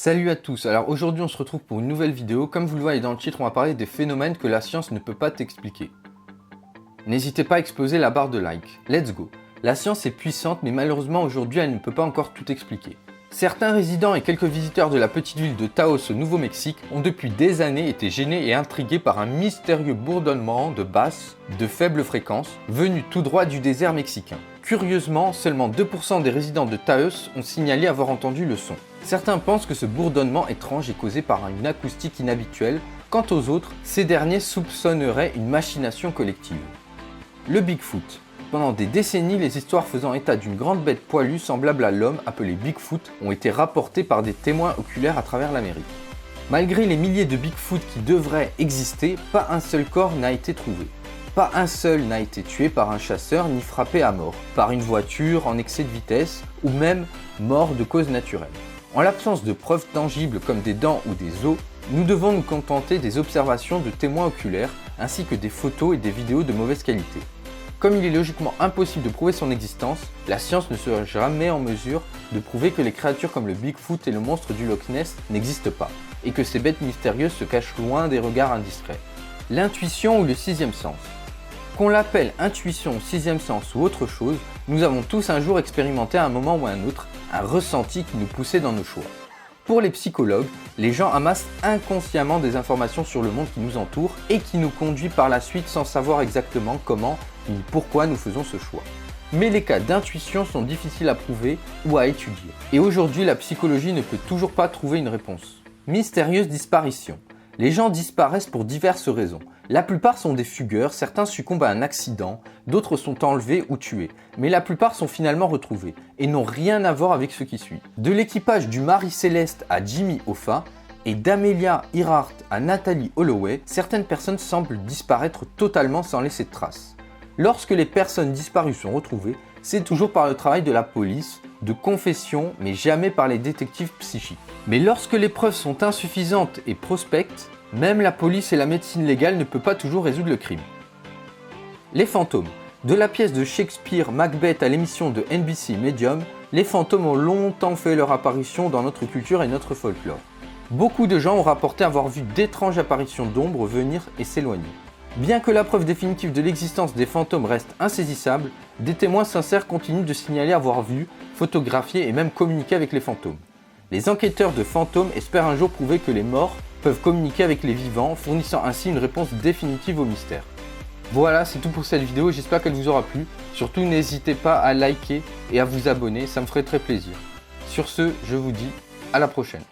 Salut à tous, alors aujourd'hui on se retrouve pour une nouvelle vidéo. Comme vous le voyez dans le titre, on va parler des phénomènes que la science ne peut pas t'expliquer. N'hésitez pas à exploser la barre de like. Let's go. La science est puissante, mais malheureusement aujourd'hui elle ne peut pas encore tout expliquer. Certains résidents et quelques visiteurs de la petite ville de Taos au Nouveau-Mexique ont depuis des années été gênés et intrigués par un mystérieux bourdonnement de basses, de faibles fréquences, venu tout droit du désert mexicain. Curieusement, seulement 2% des résidents de Taos ont signalé avoir entendu le son. Certains pensent que ce bourdonnement étrange est causé par une acoustique inhabituelle, quant aux autres, ces derniers soupçonneraient une machination collective. Le Bigfoot. Pendant des décennies, les histoires faisant état d'une grande bête poilue semblable à l'homme, appelée Bigfoot, ont été rapportées par des témoins oculaires à travers l'Amérique. Malgré les milliers de Bigfoot qui devraient exister, pas un seul corps n'a été trouvé. Pas un seul n'a été tué par un chasseur ni frappé à mort, par une voiture en excès de vitesse ou même mort de cause naturelle. En l'absence de preuves tangibles comme des dents ou des os, nous devons nous contenter des observations de témoins oculaires ainsi que des photos et des vidéos de mauvaise qualité. Comme il est logiquement impossible de prouver son existence, la science ne sera jamais en mesure de prouver que les créatures comme le Bigfoot et le monstre du Loch Ness n'existent pas, et que ces bêtes mystérieuses se cachent loin des regards indiscrets. L'intuition ou le sixième sens. Qu'on l'appelle intuition, sixième sens ou autre chose, nous avons tous un jour expérimenté à un moment ou à un autre un ressenti qui nous poussait dans nos choix. Pour les psychologues, les gens amassent inconsciemment des informations sur le monde qui nous entoure et qui nous conduit par la suite sans savoir exactement comment ni pourquoi nous faisons ce choix. Mais les cas d'intuition sont difficiles à prouver ou à étudier. Et aujourd'hui, la psychologie ne peut toujours pas trouver une réponse. Mystérieuse disparition. Les gens disparaissent pour diverses raisons. La plupart sont des fugueurs, certains succombent à un accident, d'autres sont enlevés ou tués. Mais la plupart sont finalement retrouvés et n'ont rien à voir avec ce qui suit. De l'équipage du Marie Céleste à Jimmy Hoffa et d'Amelia Earhart à Natalie Holloway, certaines personnes semblent disparaître totalement sans laisser de traces. Lorsque les personnes disparues sont retrouvées, c'est toujours par le travail de la police, de confession, mais jamais par les détectives psychiques. Mais lorsque les preuves sont insuffisantes et prospectes, même la police et la médecine légale ne peuvent pas toujours résoudre le crime. Les fantômes. De la pièce de Shakespeare Macbeth à l'émission de NBC Medium, les fantômes ont longtemps fait leur apparition dans notre culture et notre folklore. Beaucoup de gens ont rapporté avoir vu d'étranges apparitions d'ombres venir et s'éloigner. Bien que la preuve définitive de l'existence des fantômes reste insaisissable, des témoins sincères continuent de signaler avoir vu, photographié et même communiqué avec les fantômes. Les enquêteurs de fantômes espèrent un jour prouver que les morts peuvent communiquer avec les vivants, fournissant ainsi une réponse définitive au mystère. Voilà, c'est tout pour cette vidéo, j'espère qu'elle vous aura plu. Surtout n'hésitez pas à liker et à vous abonner, ça me ferait très plaisir. Sur ce, je vous dis à la prochaine.